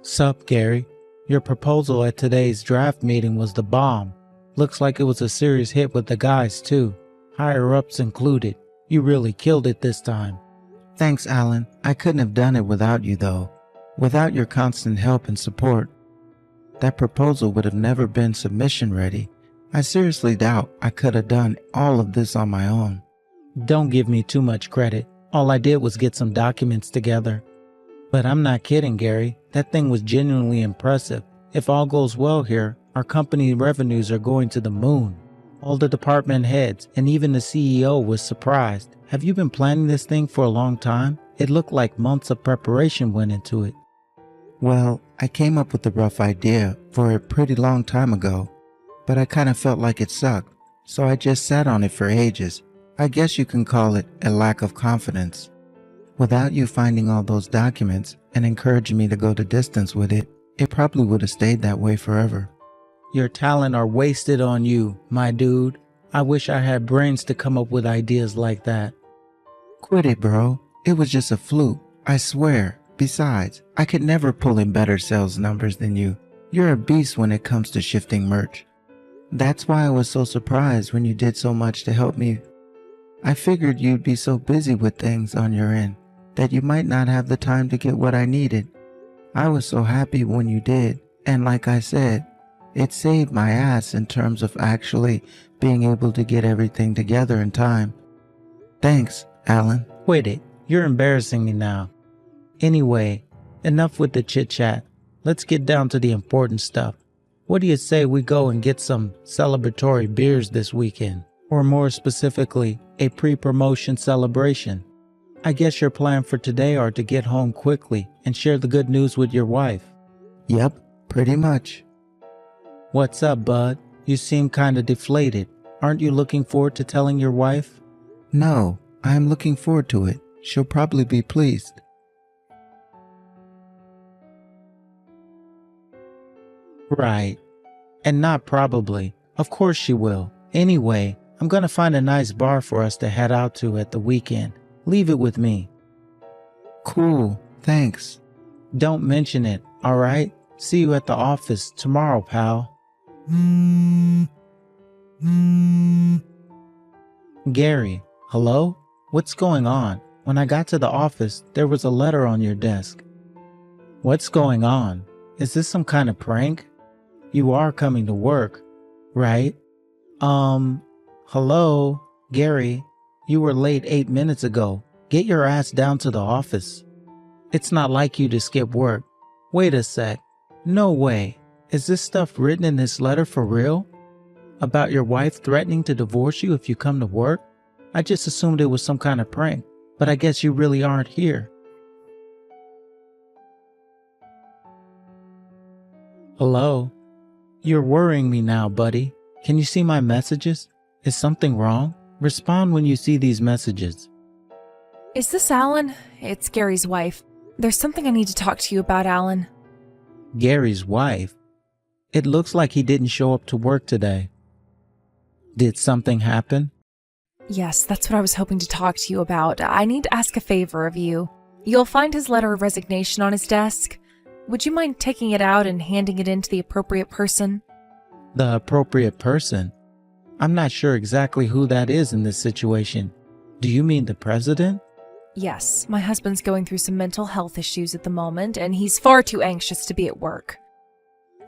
Sup, Gary? Your proposal at today's draft meeting was the bomb. Looks like it was a serious hit with the guys, too. Higher-ups included. You really killed it this time. Thanks, Alan. I couldn't have done it without you, though. Without your constant help and support. That proposal would have never been submission ready. I seriously doubt I could have done all of this on my own. Don't give me too much credit. All I did was get some documents together. But I'm not kidding, Gary. That thing was genuinely impressive. If all goes well here, our company revenues are going to the moon. All the department heads and even the CEO was surprised. Have you been planning this thing for a long time? It looked like months of preparation went into it. Well, I came up with a rough idea for a pretty long time ago, but I kind of felt like it sucked, so I just sat on it for ages. I guess you can call it a lack of confidence. Without you finding all those documents and encouraging me to go the distance with it, it probably would have stayed that way forever. Your talent are wasted on you, my dude. I wish I had brains to come up with ideas like that. Quit it, bro. It was just a fluke, I swear. Besides, I could never pull in better sales numbers than you. You're a beast when it comes to shifting merch. That's why I was so surprised when you did so much to help me. I figured you'd be so busy with things on your end that you might not have the time to get what I needed. I was so happy when you did, and like I said, it saved my ass in terms of actually being able to get everything together in time. Thanks, Alan. Quit it. You're embarrassing me now. Anyway, enough with the chit-chat. Let's get down to the important stuff. What do you say we go and get some celebratory beers this weekend? Or more specifically, a pre-promotion celebration? I guess your plan for today are to get home quickly and share the good news with your wife. Yep, pretty much. What's up, bud? You seem kinda deflated. Aren't you looking forward to telling your wife? No, I'm looking forward to it. She'll probably be pleased. Right. And not probably. Of course she will. Anyway, I'm gonna find a nice bar for us to head out to at the weekend. Leave it with me. Cool, thanks. Don't mention it, alright? See you at the office tomorrow, pal. Gary, hello? What's going on? When I got to the office, there was a letter on your desk. What's going on? Is this some kind of prank? You are coming to work, right? Hello? Gary, you were late 8 minutes ago. Get your ass down to the office. It's not like you to skip work. Wait a sec. No way. Is this stuff written in this letter for real? About your wife threatening to divorce you if you come to work? I just assumed it was some kind of prank, but I guess you really aren't here. Hello? You're worrying me now, buddy. Can you see my messages? Is something wrong? Respond when you see these messages. Is this Alan? It's Gary's wife. There's something I need to talk to you about, Alan. Gary's wife? It looks like he didn't show up to work today. Did something happen? Yes, that's what I was hoping to talk to you about. I need to ask a favor of you. You'll find his letter of resignation on his desk. Would you mind taking it out and handing it in to the appropriate person? The appropriate person? I'm not sure exactly who that is in this situation. Do you mean the president? Yes, my husband's going through some mental health issues at the moment, and he's far too anxious to be at work.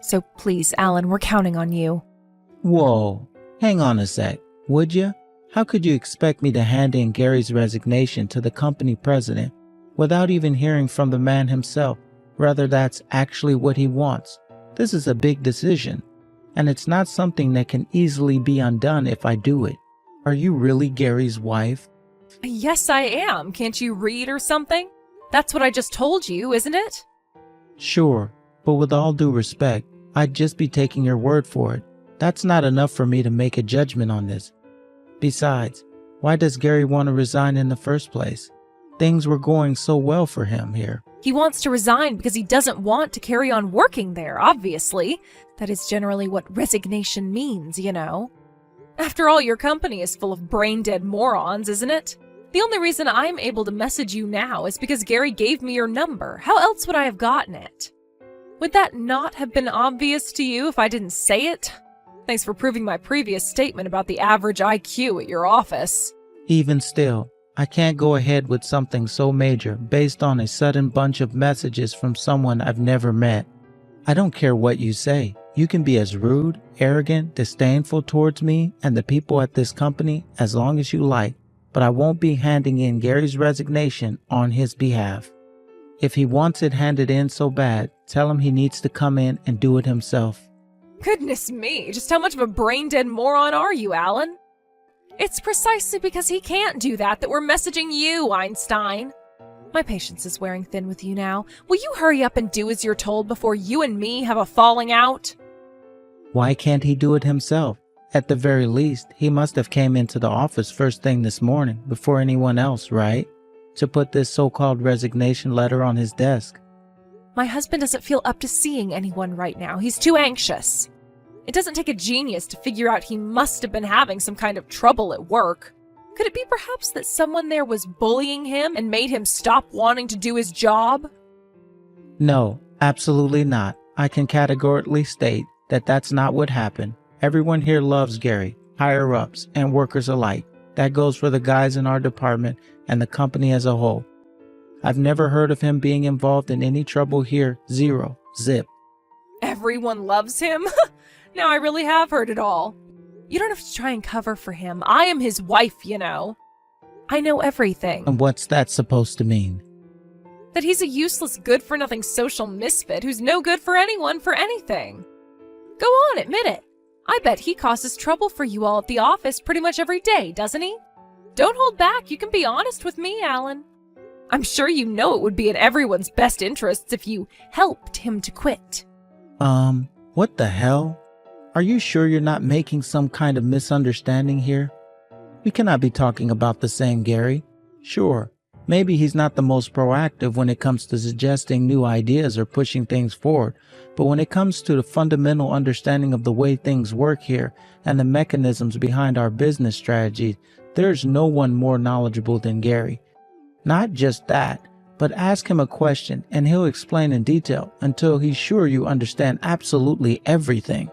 So please, Alan, we're counting on you. Whoa, hang on a sec, would you? How could you expect me to hand in Gary's resignation to the company president without even hearing from the man himself? Rather, that's actually what he wants. This is a big decision, and it's not something that can easily be undone if I do it. Are you really Gary's wife? Yes, I am. Can't you read or something? That's what I just told you, isn't it? Sure, but with all due respect, I'd just be taking your word for it. That's not enough for me to make a judgment on this. Besides, why does Gary want to resign in the first place? Things were going so well for him here. He wants to resign because he doesn't want to carry on working there, obviously. That is generally what resignation means, you know. After all, your company is full of brain-dead morons, isn't it? The only reason I'm able to message you now is because Gary gave me your number. How else would I have gotten it? Would that not have been obvious to you if I didn't say it? Thanks for proving my previous statement about the average IQ at your office. Even still, I can't go ahead with something so major based on a sudden bunch of messages from someone I've never met. I don't care what you say. You can be as rude, arrogant, disdainful towards me and the people at this company as long as you like, but I won't be handing in Gary's resignation on his behalf. If he wants it handed in so bad, tell him he needs to come in and do it himself. Goodness me, just how much of a brain-dead moron are you, Alan? It's precisely because he can't do that we're messaging you, Einstein. My patience is wearing thin with you now. Will you hurry up and do as you're told before you and me have a falling out? Why can't he do it himself? At the very least, he must have came into the office first thing this morning before anyone else, right? To put this so-called resignation letter on his desk. My husband doesn't feel up to seeing anyone right now. He's too anxious. It doesn't take a genius to figure out he must have been having some kind of trouble at work. Could it be perhaps that someone there was bullying him and made him stop wanting to do his job? No, absolutely not. I can categorically state that that's not what happened. Everyone here loves Gary, higher-ups and workers alike. That goes for the guys in our department and the company as a whole. I've never heard of him being involved in any trouble here. Zero. Zip. Everyone loves him? Now I really have heard it all. You don't have to try and cover for him. I am his wife, you know. I know everything. And what's that supposed to mean? That he's a useless, good-for-nothing social misfit who's no good for anyone for anything. Go on, admit it. I bet he causes trouble for you all at the office pretty much every day, doesn't he? Don't hold back. You can be honest with me, Alan. I'm sure you know it would be in everyone's best interests if you helped him to quit. What the hell? Are you sure you're not making some kind of misunderstanding here? We cannot be talking about the same Gary. Sure, maybe he's not the most proactive when it comes to suggesting new ideas or pushing things forward, but when it comes to the fundamental understanding of the way things work here and the mechanisms behind our business strategies, there's no one more knowledgeable than Gary. Not just that, but ask him a question and he'll explain in detail until he's sure you understand absolutely everything.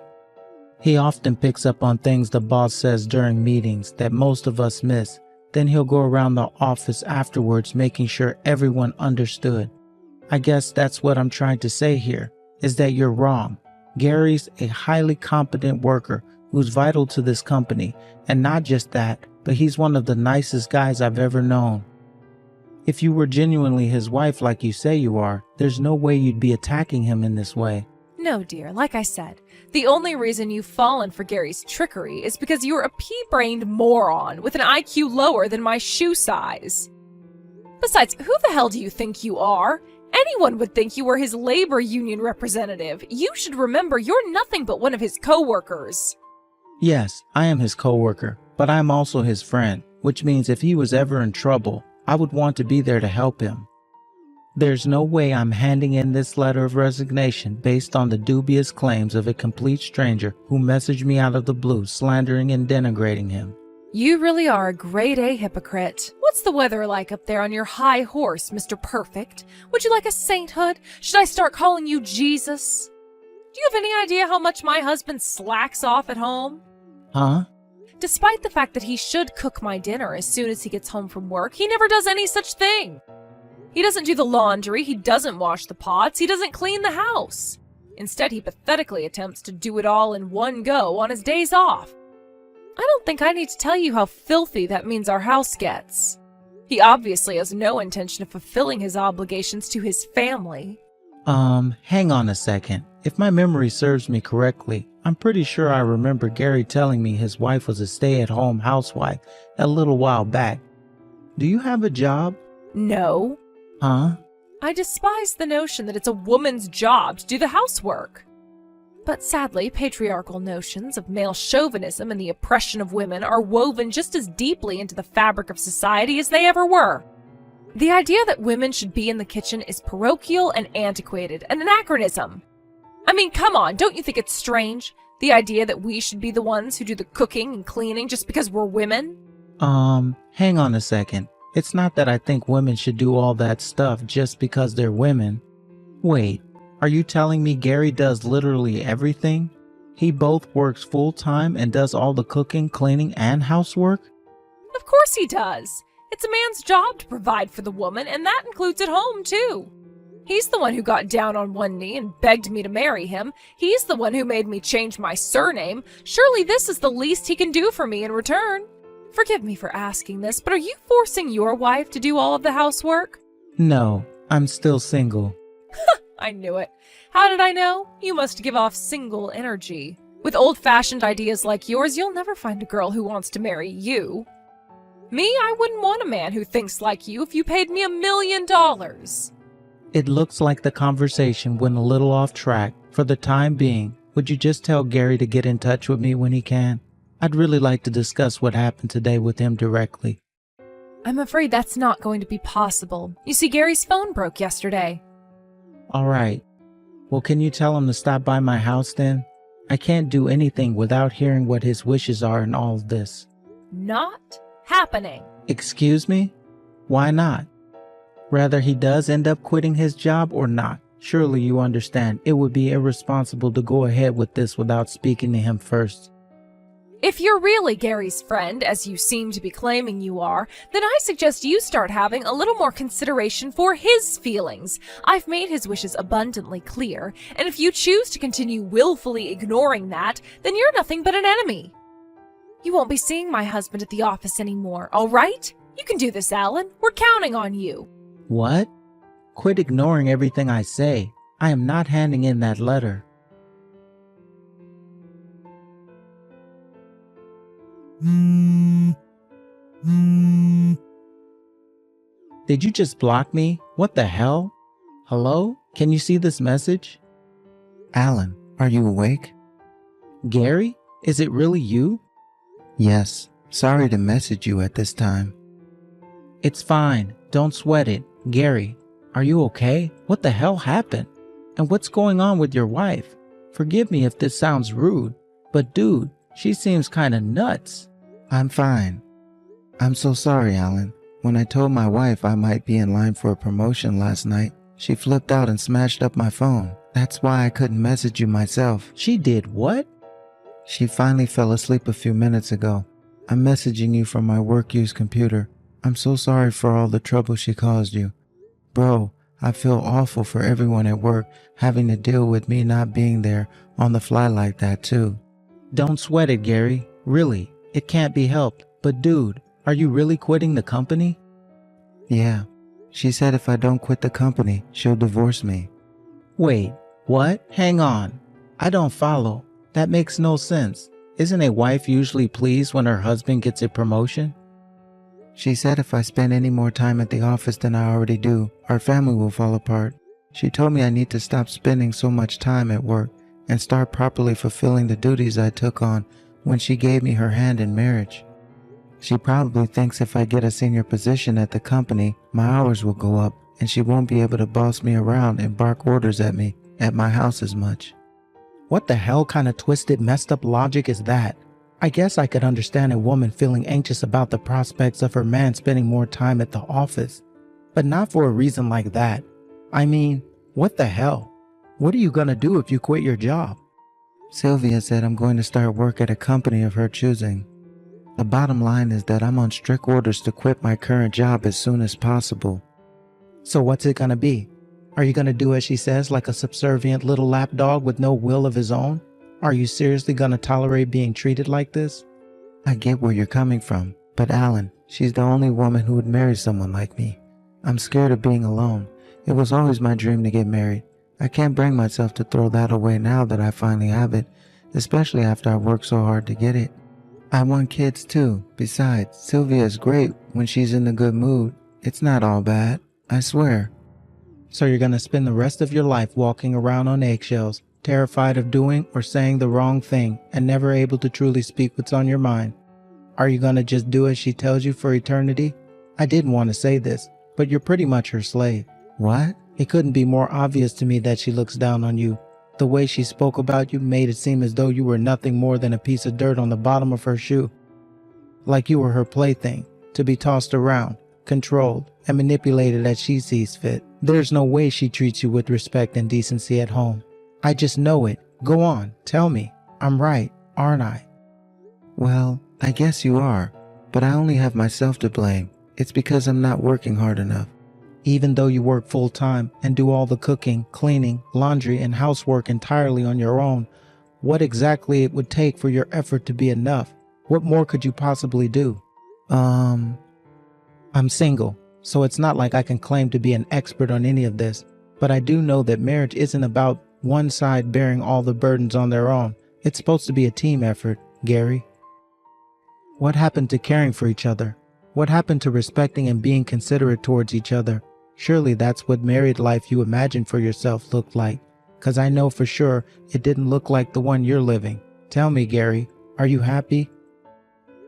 He often picks up on things the boss says during meetings that most of us miss. Then he'll go around the office afterwards making sure everyone understood. I guess that's what I'm trying to say here, is that you're wrong. Gary's a highly competent worker who's vital to this company, and not just that, but he's one of the nicest guys I've ever known. If you were genuinely his wife like you say you are, there's no way you'd be attacking him in this way. No, dear, like I said, the only reason you've fallen for Gary's trickery is because you're a pea-brained moron with an IQ lower than my shoe size. Besides, who the hell do you think you are? Anyone would think you were his labor union representative. You should remember you're nothing but one of his co-workers. Yes, I am his co-worker, but I'm also his friend, which means if he was ever in trouble, I would want to be there to help him. There's no way I'm handing in this letter of resignation based on the dubious claims of a complete stranger who messaged me out of the blue, slandering and denigrating him. You really are a grade A hypocrite. What's the weather like up there on your high horse, Mr. Perfect? Would you like a sainthood? Should I start calling you Jesus? Do you have any idea how much my husband slacks off at home? Huh? Despite the fact that he should cook my dinner as soon as he gets home from work, he never does any such thing. He doesn't do the laundry, he doesn't wash the pots, he doesn't clean the house. Instead, he pathetically attempts to do it all in one go on his days off. I don't think I need to tell you how filthy that means our house gets. He obviously has no intention of fulfilling his obligations to his family. Hang on a second. If my memory serves me correctly, I'm pretty sure I remember Gary telling me his wife was a stay-at-home housewife a little while back. Do you have a job? No. Huh? I despise the notion that it's a woman's job to do the housework. But sadly, patriarchal notions of male chauvinism and the oppression of women are woven just as deeply into the fabric of society as they ever were. The idea that women should be in the kitchen is parochial and antiquated, an anachronism. I mean, come on, don't you think it's strange? The idea that we should be the ones who do the cooking and cleaning just because we're women? Hang on a second. It's not that I think women should do all that stuff just because they're women. Wait, Are you telling me Gary does literally everything? He both works full-time and does all the cooking, cleaning, and housework? Of course he does. It's a man's job to provide for the woman, and that includes at home, too. He's the one who got down on one knee and begged me to marry him. He's the one who made me change my surname. Surely this is the least he can do for me in return. Forgive me for asking this, but are you forcing your wife to do all of the housework? No, I'm still single. I knew it. How did I know? You must give off single energy. With old-fashioned ideas like yours, you'll never find a girl who wants to marry you. Me, I wouldn't want a man who thinks like you if you paid me $1 million. It looks like the conversation went a little off track. For the time being, would you just tell Gary to get in touch with me when he can? I'd really like to discuss what happened today with him directly. I'm afraid that's not going to be possible. You see, Gary's phone broke yesterday. All right. Well, can you tell him to stop by my house then? I can't do anything without hearing what his wishes are in all of this. Not happening. Excuse me? Why not? Whether he does end up quitting his job or not, surely you understand it would be irresponsible to go ahead with this without speaking to him first. If you're really Gary's friend, as you seem to be claiming you are, then I suggest you start having a little more consideration for his feelings. I've made his wishes abundantly clear, and if you choose to continue willfully ignoring that, then you're nothing but an enemy. You won't be seeing my husband at the office anymore, all right? You can do this, Alan. We're counting on you. What? Quit ignoring everything I say. I am not handing in that letter. Did you just block me? What the hell? Hello? Can you see this message? Alan, are you awake? Gary? Is it really you? Yes. Sorry to message you at this time. It's fine. Don't sweat it. Gary, are you okay? What the hell happened? And what's going on with your wife? Forgive me if this sounds rude, but dude, she seems kinda nuts. I'm fine. I'm so sorry, Alan. When I told my wife I might be in line for a promotion last night, she flipped out and smashed up my phone. That's why I couldn't message you myself. She did what? She finally fell asleep a few minutes ago. I'm messaging you from my work use computer. I'm so sorry for all the trouble she caused you. Bro, I feel awful for everyone at work having to deal with me not being there on the fly like that too. Don't sweat it, Gary. Really, it can't be helped. But dude, are you really quitting the company? Yeah. She said if I don't quit the company, she'll divorce me. Wait, what? Hang on. I don't follow. That makes no sense. Isn't a wife usually pleased when her husband gets a promotion? She said if I spend any more time at the office than I already do, our family will fall apart. She told me I need to stop spending so much time at work and start properly fulfilling the duties I took on when she gave me her hand in marriage. She probably thinks if I get a senior position at the company, my hours will go up and she won't be able to boss me around and bark orders at me at my house as much. What the hell kind of twisted, messed up logic is that? I guess I could understand a woman feeling anxious about the prospects of her man spending more time at the office, but not for a reason like that. I mean, what the hell? What are you gonna do if you quit your job? Sylvia said I'm going to start work at a company of her choosing. The bottom line is that I'm on strict orders to quit my current job as soon as possible. So what's it gonna be? Are you gonna do as she says like a subservient little lapdog with no will of his own? Are you seriously gonna tolerate being treated like this? I get where you're coming from, but Alan, she's the only woman who would marry someone like me. I'm scared of being alone. It was always my dream to get married. I can't bring myself to throw that away now that I finally have it, especially after I worked so hard to get it. I want kids too. Besides, Sylvia is great when she's in a good mood. It's not all bad, I swear. So you're gonna spend the rest of your life walking around on eggshells, terrified of doing or saying the wrong thing and never able to truly speak what's on your mind? Are you gonna just do as she tells you for eternity? I didn't want to say this, but you're pretty much her slave. What? It couldn't be more obvious to me that she looks down on you. The way she spoke about you made it seem as though you were nothing more than a piece of dirt on the bottom of her shoe. Like you were her plaything, to be tossed around, controlled, and manipulated as she sees fit. There's no way she treats you with respect and decency at home. I just know it. Go on, tell me. I'm right, aren't I? Well, I guess you are, but I only have myself to blame. It's because I'm not working hard enough. Even though you work full time and do all the cooking, cleaning, laundry, and housework entirely on your own, what exactly it would take for your effort to be enough? What more could you possibly do? I'm single, so it's not like I can claim to be an expert on any of this, but I do know that marriage isn't about one side bearing all the burdens on their own. It's supposed to be a team effort, Gary. What happened to caring for each other? What happened to respecting and being considerate towards each other? Surely that's what married life you imagined for yourself looked like, 'cause I know for sure it didn't look like the one you're living. Tell me, Gary, are you happy?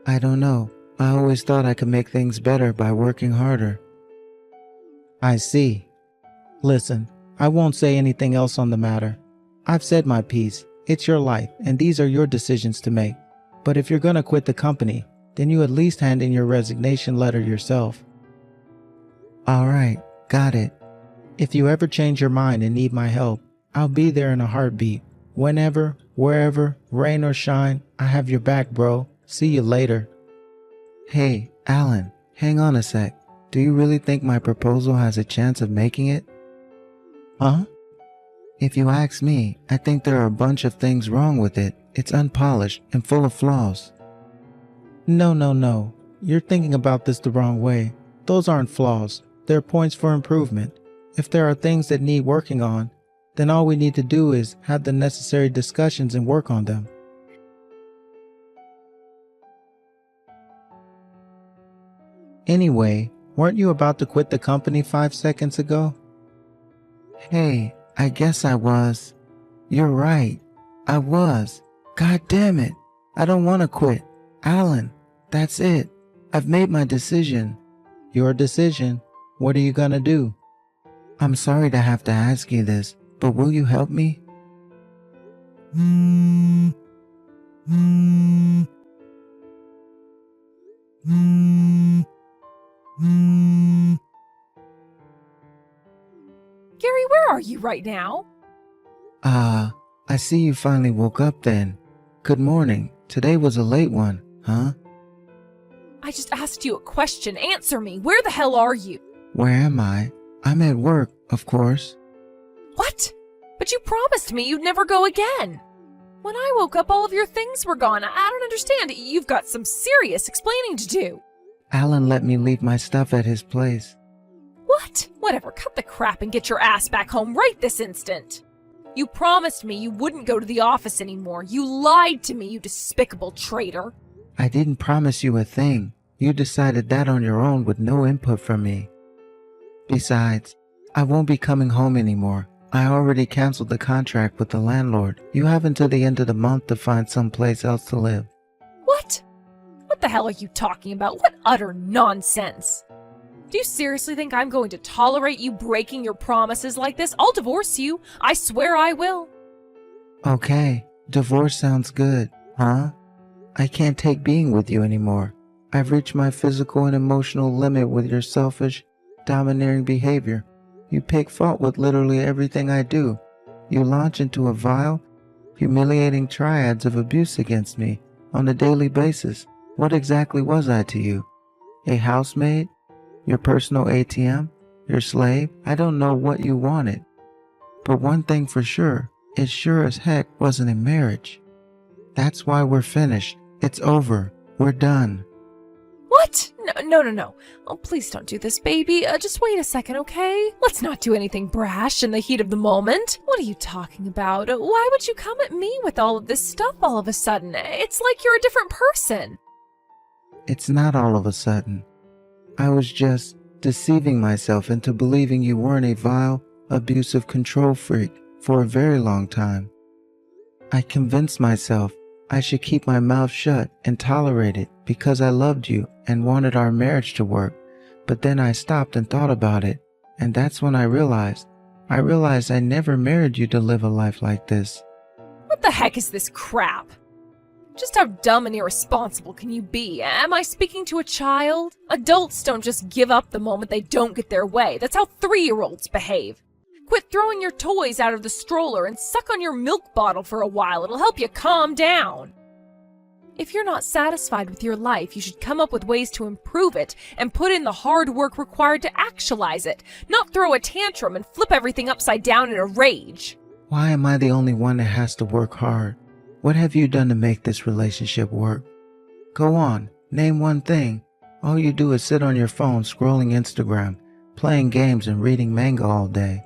I don't know. I always thought I could make things better by working harder. I see. Listen, I won't say anything else on the matter. I've said my piece. It's your life, and these are your decisions to make. But if you're gonna quit the company, then you at least hand in your resignation letter yourself. All right, got it. If you ever change your mind and need my help, I'll be there in a heartbeat. Whenever, wherever, rain or shine, I have your back, bro. See you later. Hey, Alan, hang on a sec. Do you really think my proposal has a chance of making it? Huh? If you ask me, I think there are a bunch of things wrong with it. It's unpolished and full of flaws. No. You're thinking about this the wrong way. Those aren't flaws. They're points for improvement. If there are things that need working on, then all we need to do is have the necessary discussions and work on them. Anyway, weren't you about to quit the company 5 seconds ago? Hey, I guess I was. You're right. I was. God damn it. I don't want to quit. Alan, that's it. I've made my decision. Your decision? What are you gonna do? I'm sorry to have to ask you this, but will you help me? Gary, where are you right now? I see you finally woke up then. Good morning. Today was a late one, huh? I just asked you a question. Answer me. Where the hell are you? Where am I? I'm at work, of course. What? But you promised me you'd never go again. When I woke up, all of your things were gone. I don't understand. You've got some serious explaining to do. Alan let me leave my stuff at his place. What? Whatever. Cut the crap and get your ass back home right this instant. You promised me you wouldn't go to the office anymore. You lied to me, you despicable traitor. I didn't promise you a thing. You decided that on your own with no input from me. Besides, I won't be coming home anymore. I already canceled the contract with the landlord. You have until the end of the month to find someplace else to live. What? What the hell are you talking about? What utter nonsense. Do you seriously think I'm going to tolerate you breaking your promises like this? I'll divorce you. I swear I will. Okay, divorce sounds good, huh? I can't take being with you anymore. I've reached my physical and emotional limit with your selfish, domineering behavior. You pick fault with literally everything I do. You launch into a vile, humiliating triads of abuse against me on a daily basis. What exactly was I to you? A housemaid? Your personal ATM? Your slave? I don't know what you wanted. But one thing for sure, it sure as heck wasn't a marriage. That's why we're finished. It's over. We're done. What? No. Oh, please don't do this, baby. Just wait a second, okay? Let's not do anything brash in the heat of the moment. What are you talking about? Why would you come at me with all of this stuff all of a sudden? It's like you're a different person. It's not all of a sudden. I was just deceiving myself into believing you weren't a vile, abusive control freak for a very long time. I convinced myself I should keep my mouth shut and tolerate it because I loved you and wanted our marriage to work. But then I stopped and thought about it, and that's when I realized I never married you to live a life like this. What the heck is this crap? Just how dumb and irresponsible can you be? Am I speaking to a child? Adults don't just give up the moment they don't get their way. That's how 3-year-olds behave. Quit throwing your toys out of the stroller and suck on your milk bottle for a while. It'll help you calm down. If you're not satisfied with your life, you should come up with ways to improve it and put in the hard work required to actualize it, not throw a tantrum and flip everything upside down in a rage. Why am I the only one that has to work hard? What have you done to make this relationship work? Go on, name one thing. All you do is sit on your phone scrolling Instagram, playing games and reading manga all day.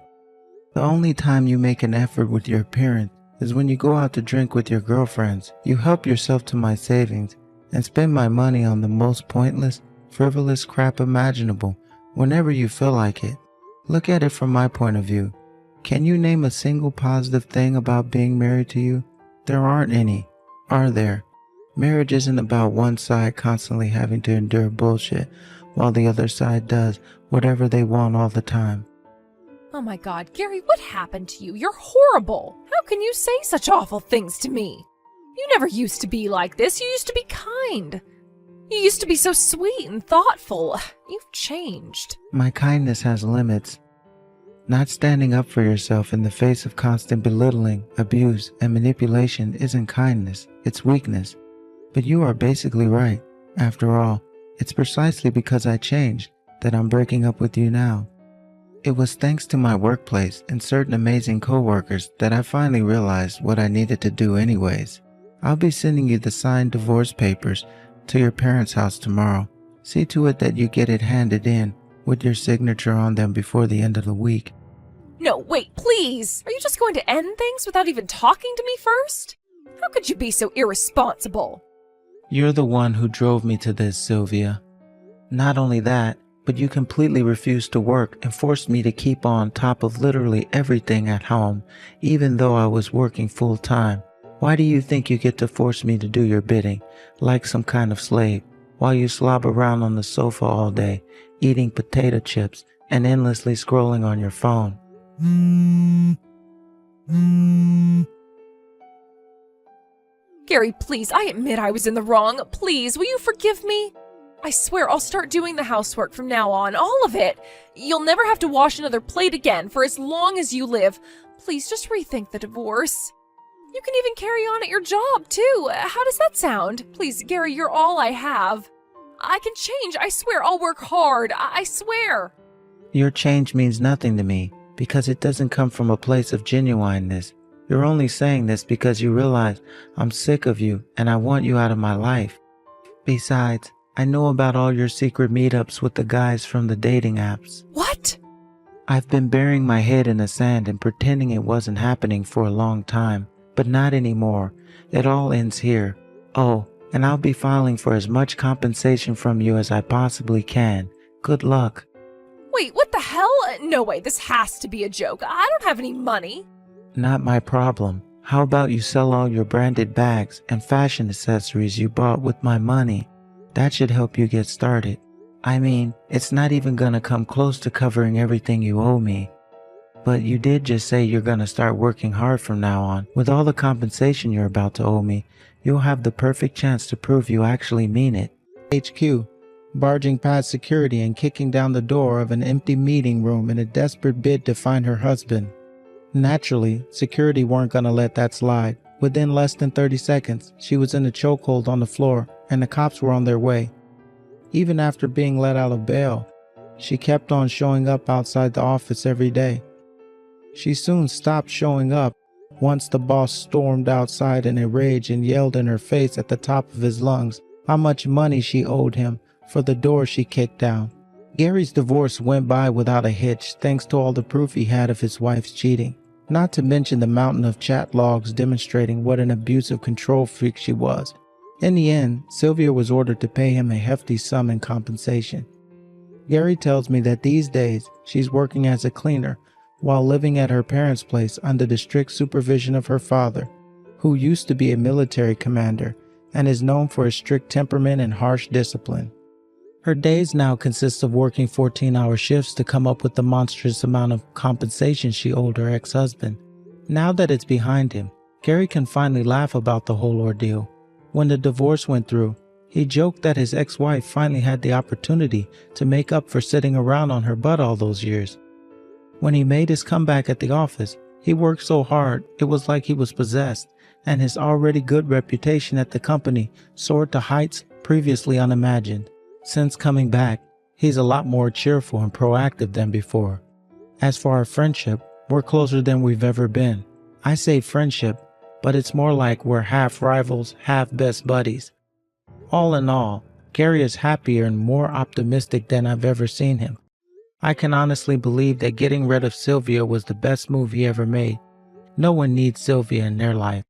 The only time you make an effort with your appearance is when you go out to drink with your girlfriends. You help yourself to my savings and spend my money on the most pointless, frivolous crap imaginable whenever you feel like it. Look at it from my point of view. Can you name a single positive thing about being married to you? There aren't any, are there? Marriage isn't about one side constantly having to endure bullshit while the other side does whatever they want all the time. Oh my God, Gary, what happened to you? You're horrible. How can you say such awful things to me? You never used to be like this. You used to be kind. You used to be so sweet and thoughtful. You've changed. My kindness has limits. Not standing up for yourself in the face of constant belittling, abuse, and manipulation isn't kindness, it's weakness. But you are basically right. After all, it's precisely because I changed that I'm breaking up with you now. It was thanks to my workplace and certain amazing coworkers that I finally realized what I needed to do anyways. I'll be sending you the signed divorce papers to your parents' house tomorrow. See to it that you get it handed in with your signature on them before the end of the week. No, wait, please! Are you just going to end things without even talking to me first? How could you be so irresponsible? You're the one who drove me to this, Sylvia. Not only that, but you completely refused to work and forced me to keep on top of literally everything at home, even though I was working full time. Why do you think you get to force me to do your bidding, like some kind of slave, while you slob around on the sofa all day, eating potato chips and endlessly scrolling on your phone? Gary, please, I admit I was in the wrong. Please, will you forgive me? I swear I'll start doing the housework from now on, all of it. You'll never have to wash another plate again for as long as you live. Please just rethink the divorce. You can even carry on at your job, too. How does that sound? Please, Gary, you're all I have. I can change. I swear I'll work hard. I swear. Your change means nothing to me because it doesn't come from a place of genuineness. You're only saying this because you realize I'm sick of you and I want you out of my life. Besides, I know about all your secret meetups with the guys from the dating apps. What? I've been burying my head in the sand and pretending it wasn't happening for a long time, but not anymore. It all ends here. Oh, and I'll be filing for as much compensation from you as I possibly can. Good luck. Wait, what the hell? No way, this has to be a joke. I don't have any money. Not my problem. How about you sell all your branded bags and fashion accessories you bought with my money? That should help you get started. I mean, it's not even gonna come close to covering everything you owe me. But you did just say you're gonna start working hard from now on. With all the compensation you're about to owe me, you'll have the perfect chance to prove you actually mean it. HQ, barging past security and kicking down the door of an empty meeting room in a desperate bid to find her husband. Naturally, security weren't gonna let that slide. Within less than 30 seconds, she was in a chokehold on the floor and the cops were on their way. Even after being let out of bail, she kept on showing up outside the office every day. She soon stopped showing up once the boss stormed outside in a rage and yelled in her face at the top of his lungs how much money she owed him for the door she kicked down. Gary's divorce went by without a hitch thanks to all the proof he had of his wife's cheating, not to mention the mountain of chat logs demonstrating what an abusive control freak she was. In the end, Sylvia was ordered to pay him a hefty sum in compensation. Gary tells me that these days she's working as a cleaner while living at her parents' place under the strict supervision of her father, who used to be a military commander and is known for his strict temperament and harsh discipline. Her days now consist of working 14-hour shifts to come up with the monstrous amount of compensation she owed her ex-husband. Now that it's behind him, Gary can finally laugh about the whole ordeal. When the divorce went through, he joked that his ex-wife finally had the opportunity to make up for sitting around on her butt all those years. When he made his comeback at the office, he worked so hard it was like he was possessed, and his already good reputation at the company soared to heights previously unimagined. Since coming back, he's a lot more cheerful and proactive than before. As for our friendship, we're closer than we've ever been. I say friendship, but it's more like we're half rivals, half best buddies. All in all, Gary is happier and more optimistic than I've ever seen him. I can honestly believe that getting rid of Sylvia was the best move he ever made. No one needs Sylvia in their life.